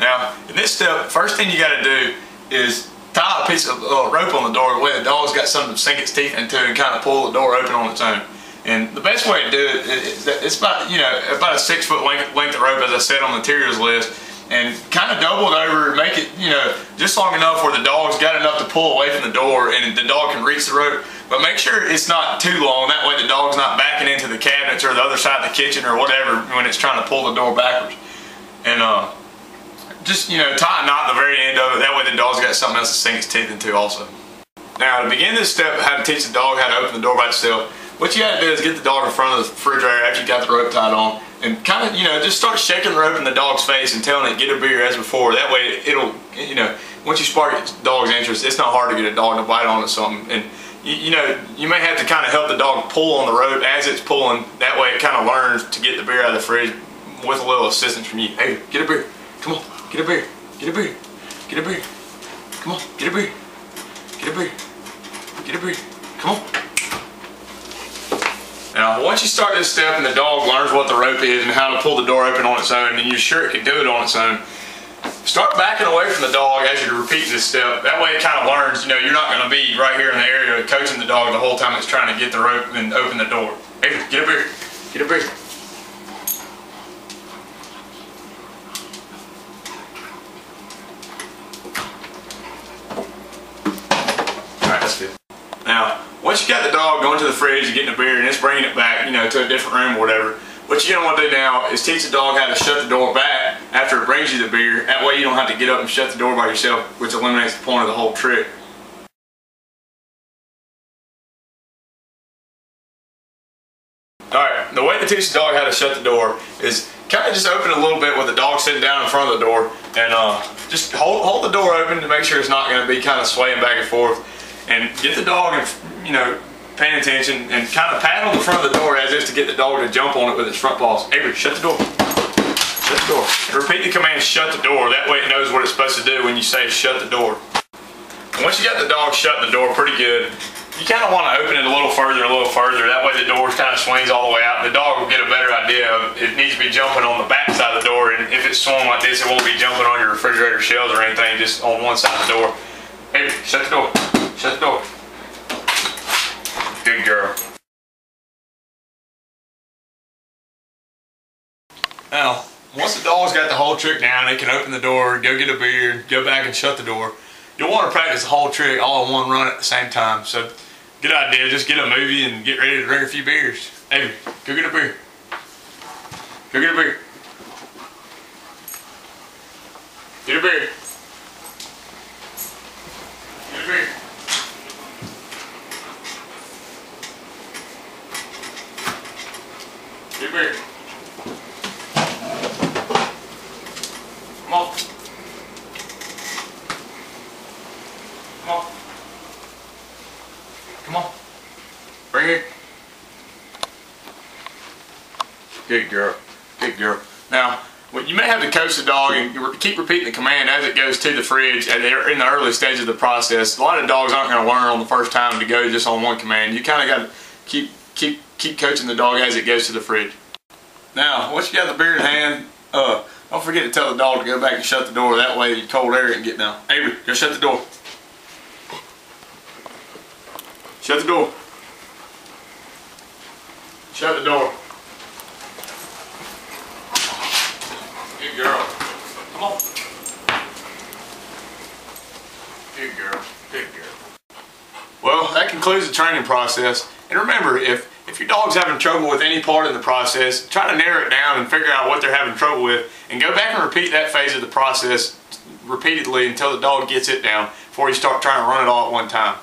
Now, in this step, first thing you got to do is tie a piece of rope on the door where the dog's got something to sink its teeth into and kind of pull the door open on its own. And the best way to do it is that it's about, about a 6 foot length of rope, as I said on the materials list, and kind of double it over, make it, just long enough where the dog's got enough to pull away from the door and the dog can reach the rope. But make sure it's not too long, that way the dog's not backing into the cabinets or the other side of the kitchen or whatever when it's trying to pull the door backwards. And just, tie a knot at the very end of it, that way the dog's got something else to sink its teeth into also. Now, to begin this step, how to teach the dog how to open the door by itself, what you got to do is get the dog in front of the refrigerator after you got the rope tied on, and kind of, just start shaking the rope in the dog's face and telling it, get a beer as before. That way it'll, once you spark the dog's interest, it's not hard to get a dog to bite on it something. And you may have to kind of help the dog pull on the rope as it's pulling. That way it kind of learns to get the beer out of the fridge with a little assistance from you. Hey, get a beer. Come on, get a beer. Get a beer. Get a beer. Come on, get a beer. Get a beer. Get a beer. Come on. Now, once you start this step and the dog learns what the rope is and how to pull the door open on its own, and you're sure it can do it on its own, start backing away from the dog as you're repeating this step. That way it kind of learns, you're not going to be right here in the area coaching the dog the whole time it's trying to get the rope and open the door. Hey, get a beer. Get a beer. Alright, that's good. Now, once you got the dog going to the fridge and getting a beer and it's bringing it back, to a different room or whatever, what you're going to want to do now is teach the dog how to shut the door back after it brings you the beer. That way you don't have to get up and shut the door by yourself, which eliminates the point of the whole trick. Alright, the way to teach the dog how to shut the door is kind of just open it a little bit with the dog sitting down in front of the door, and just hold the door open to make sure it's not going to be kind of swaying back and forth. And get the dog, paying attention, and kind of pat on the front of the door as if to get the dog to jump on it with its front paws. Avery, shut the door. Shut the door. And repeat the command, shut the door. That way it knows what it's supposed to do when you say shut the door. And once you got the dog shutting the door pretty good, you kind of want to open it a little further. That way the door kind of swings all the way out. The dog will get a better idea of it needs to be jumping on the back side of the door. And if it's swung like this, it won't be jumping on your refrigerator shelves or anything, just on one side of the door. Avery, shut the door. Shut the door. Good girl. Now, once the dog's got the whole trick down, they can open the door, go get a beer, go back and shut the door. You'll want to practice the whole trick all in one run at the same time. So, good idea. Just get a movie and get ready to drink a few beers. Hey, go get a beer. Go get a beer. Get a beer. Get a beer. Get a beer. Come on. Come on. Come on. Bring it. Good girl. Good girl. Now, you may have to coach the dog and keep repeating the command as it goes to the fridge in the early stage of the process. A lot of dogs aren't going to learn on the first time to go just on one command. You kind of got to keep coaching the dog as it goes to the fridge. Now, once you got the beer in hand, don't forget to tell the dog to go back and shut the door. That way the cold air can get down. Avery, go shut the door. Shut the door. Shut the door. Good girl. Come on. Good girl. Good girl. Well, that concludes the training process. And remember, if your dog's having trouble with any part of the process, try to narrow it down and figure out what they're having trouble with, and go back and repeat that phase of the process repeatedly until the dog gets it down before you start trying to run it all at one time.